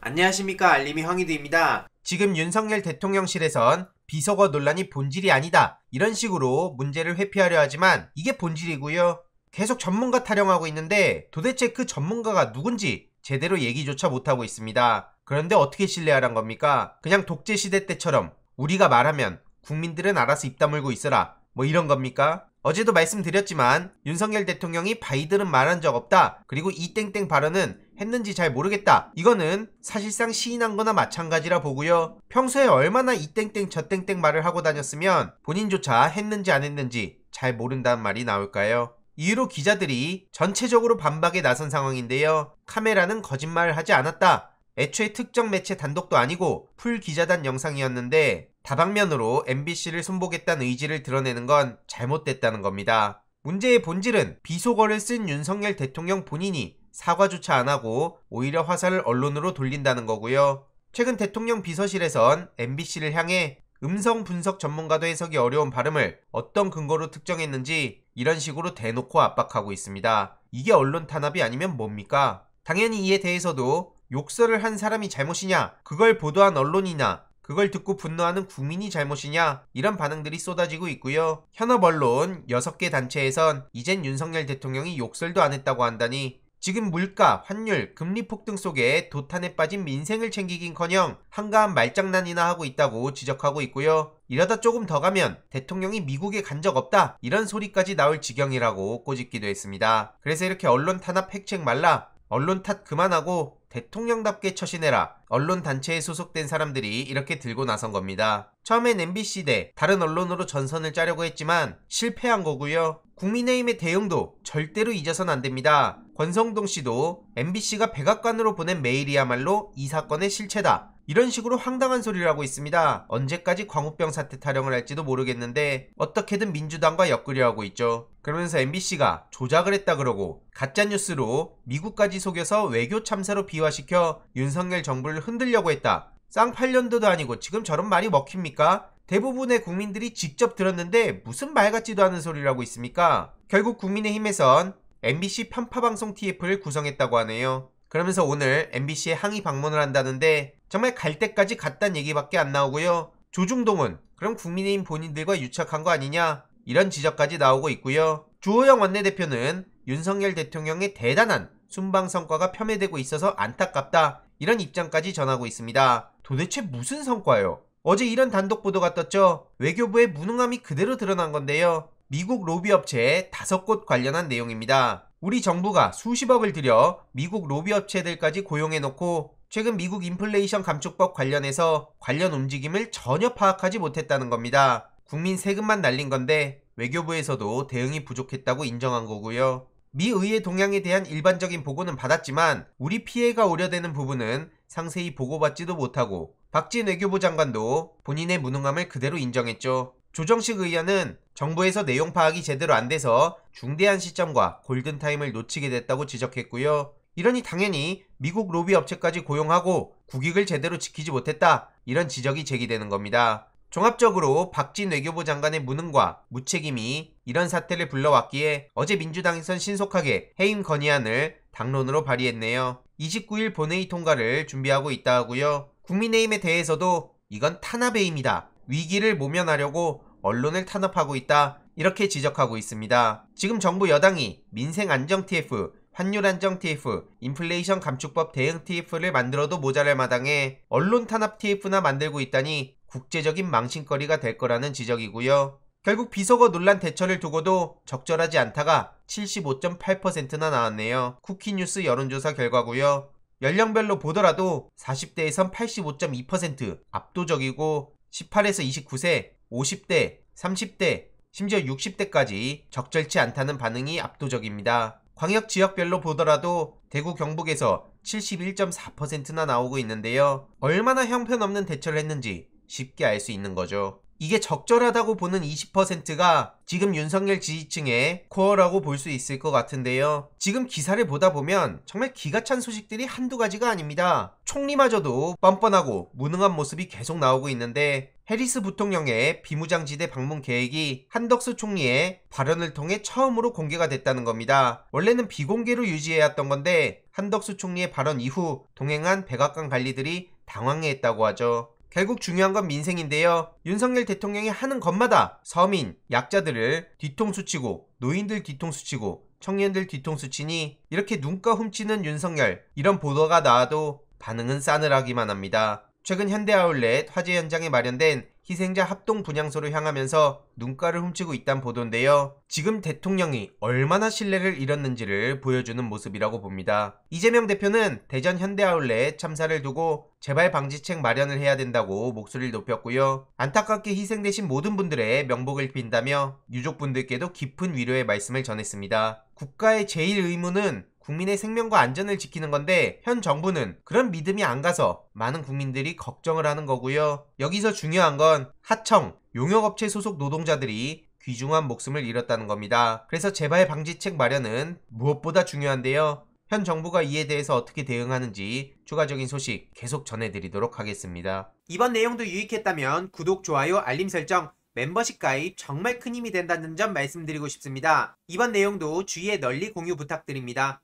안녕하십니까, 알림이 황희두입니다. 지금 윤석열 대통령실에선 비속어 논란이 본질이 아니다, 이런 식으로 문제를 회피하려 하지만 이게 본질이고요. 계속 전문가 타령하고 있는데 도대체 그 전문가가 누군지 제대로 얘기조차 못하고 있습니다. 그런데 어떻게 신뢰하란 겁니까? 그냥 독재시대 때처럼 우리가 말하면 국민들은 알아서 입 다물고 있어라, 뭐 이런 겁니까? 어제도 말씀드렸지만 윤석열 대통령이 바이든은 말한 적 없다, 그리고 이 땡땡 발언은 했는지 잘 모르겠다, 이거는 사실상 시인한 거나 마찬가지라 보고요. 평소에 얼마나 이 땡땡 저 땡땡 말을 하고 다녔으면 본인조차 했는지 안 했는지 잘 모른다는 말이 나올까요? 이후로 기자들이 전체적으로 반박에 나선 상황인데요. 카메라는 거짓말을 하지 않았다, 애초에 특정 매체 단독도 아니고 풀 기자단 영상이었는데 다방면으로 MBC를 손보겠다는 의지를 드러내는 건 잘못됐다는 겁니다. 문제의 본질은 비속어를 쓴 윤석열 대통령 본인이 사과조차 안하고 오히려 화살을 언론으로 돌린다는 거고요. 최근 대통령 비서실에선 MBC를 향해 음성 분석 전문가도 해석이 어려운 발음을 어떤 근거로 특정했는지 이런 식으로 대놓고 압박하고 있습니다. 이게 언론 탄압이 아니면 뭡니까? 당연히 이에 대해서도 욕설을 한 사람이 잘못이냐, 그걸 보도한 언론이나 그걸 듣고 분노하는 국민이 잘못이냐, 이런 반응들이 쏟아지고 있고요. 현업 언론 6개 단체에선 이젠 윤석열 대통령이 욕설도 안 했다고 한다니, 지금 물가, 환율, 금리 폭등 속에 도탄에 빠진 민생을 챙기긴커녕 한가한 말장난이나 하고 있다고 지적하고 있고요. 이러다 조금 더 가면 대통령이 미국에 간 적 없다, 이런 소리까지 나올 지경이라고 꼬집기도 했습니다. 그래서 이렇게 언론 탄압 핵책 말라, 언론 탓 그만하고 대통령답게 처신해라, 언론 단체에 소속된 사람들이 이렇게 들고 나선 겁니다. 처음엔 MBC 대 다른 언론으로 전선을 짜려고 했지만 실패한 거고요. 국민의힘의 대응도 절대로 잊어선 안 됩니다. 권성동 씨도 MBC가 백악관으로 보낸 메일이야말로 이 사건의 실체다, 이런 식으로 황당한 소리를 하고 있습니다. 언제까지 광우병 사태 타령을 할지도 모르겠는데 어떻게든 민주당과 엮으려 하고 있죠. 그러면서 MBC가 조작을 했다 그러고 가짜뉴스로 미국까지 속여서 외교 참사로 비화시켜 윤석열 정부를 흔들려고 했다. 쌍팔년도도 아니고 지금 저런 말이 먹힙니까? 대부분의 국민들이 직접 들었는데 무슨 말 같지도 않은 소리를 하고 있습니까? 결국 국민의힘에선 MBC 편파방송 TF를 구성했다고 하네요. 그러면서 오늘 MBC에 항의 방문을 한다는데 정말 갈 때까지 갔단 얘기밖에 안 나오고요. 조중동은 그럼 국민의힘 본인들과 유착한 거 아니냐, 이런 지적까지 나오고 있고요. 주호영 원내대표는 윤석열 대통령의 대단한 순방 성과가 폄훼되고 있어서 안타깝다, 이런 입장까지 전하고 있습니다. 도대체 무슨 성과요? 어제 이런 단독 보도가 떴죠. 외교부의 무능함이 그대로 드러난 건데요. 미국 로비업체에 5곳 관련한 내용입니다. 우리 정부가 수십억을 들여 미국 로비업체들까지 고용해놓고 최근 미국 인플레이션 감축법 관련해서 관련 움직임을 전혀 파악하지 못했다는 겁니다. 국민 세금만 날린 건데 외교부에서도 대응이 부족했다고 인정한 거고요. 미 의회 동향에 대한 일반적인 보고는 받았지만 우리 피해가 우려되는 부분은 상세히 보고받지도 못하고 박진 외교부 장관도 본인의 무능함을 그대로 인정했죠. 조정식 의원은 정부에서 내용 파악이 제대로 안 돼서 중대한 시점과 골든타임을 놓치게 됐다고 지적했고요. 이러니 당연히 미국 로비 업체까지 고용하고 국익을 제대로 지키지 못했다, 이런 지적이 제기되는 겁니다. 종합적으로 박진 외교부 장관의 무능과 무책임이 이런 사태를 불러왔기에 어제 민주당에선 신속하게 해임 건의안을 당론으로 발의했네요. 29일 본회의 통과를 준비하고 있다 하고요. 국민의힘에 대해서도 이건 탄압해임이다, 위기를 모면하려고 언론을 탄압하고 있다, 이렇게 지적하고 있습니다. 지금 정부 여당이 민생 안정 TF, 환율 안정 TF, 인플레이션 감축법 대응 TF를 만들어도 모자랄 마당에 언론 탄압 TF나 만들고 있다니 국제적인 망신거리가 될 거라는 지적이고요. 결국 비속어 논란 대처를 두고도 적절하지 않다가 75.8%나 나왔네요. 쿠키뉴스 여론조사 결과고요. 연령별로 보더라도 40대에선 85.2%, 압도적이고 18에서 29세, 50대, 30대, 심지어 60대까지 적절치 않다는 반응이 압도적입니다. 광역 지역별로 보더라도 대구 경북에서 71.4%나 나오고 있는데요. 얼마나 형편없는 대처를 했는지 쉽게 알 수 있는 거죠. 이게 적절하다고 보는 20%가 지금 윤석열 지지층의 코어라고 볼 수 있을 것 같은데요. 지금 기사를 보다 보면 정말 기가 찬 소식들이 한두 가지가 아닙니다. 총리마저도 뻔뻔하고 무능한 모습이 계속 나오고 있는데 해리스 부통령의 비무장지대 방문 계획이 한덕수 총리의 발언을 통해 처음으로 공개가 됐다는 겁니다. 원래는 비공개로 유지해왔던 건데 한덕수 총리의 발언 이후 동행한 백악관 관리들이 당황해했다고 하죠. 결국 중요한 건 민생인데요. 윤석열 대통령이 하는 것마다 서민, 약자들을 뒤통수 치고 노인들 뒤통수 치고 청년들 뒤통수 치니 이렇게 눈가 훔치는 윤석열, 이런 보도가 나와도 반응은 싸늘하기만 합니다. 최근 현대아울렛 화재 현장에 마련된 희생자 합동 분향소로 향하면서 눈가를 훔치고 있다는 보도인데요. 지금 대통령이 얼마나 신뢰를 잃었는지를 보여주는 모습이라고 봅니다. 이재명 대표는 대전 현대아울렛 참사를 두고 재발 방지책 마련을 해야 된다고 목소리를 높였고요. 안타깝게 희생되신 모든 분들의 명복을 빈다며 유족분들께도 깊은 위로의 말씀을 전했습니다. 국가의 제일 의무는 국민의 생명과 안전을 지키는 건데 현 정부는 그런 믿음이 안 가서 많은 국민들이 걱정을 하는 거고요. 여기서 중요한 건 하청, 용역업체 소속 노동자들이 귀중한 목숨을 잃었다는 겁니다. 그래서 재발 방지책 마련은 무엇보다 중요한데요. 현 정부가 이에 대해서 어떻게 대응하는지 추가적인 소식 계속 전해드리도록 하겠습니다. 이번 내용도 유익했다면 구독, 좋아요, 알림 설정, 멤버십 가입 정말 큰 힘이 된다는 점 말씀드리고 싶습니다. 이번 내용도 주위에 널리 공유 부탁드립니다.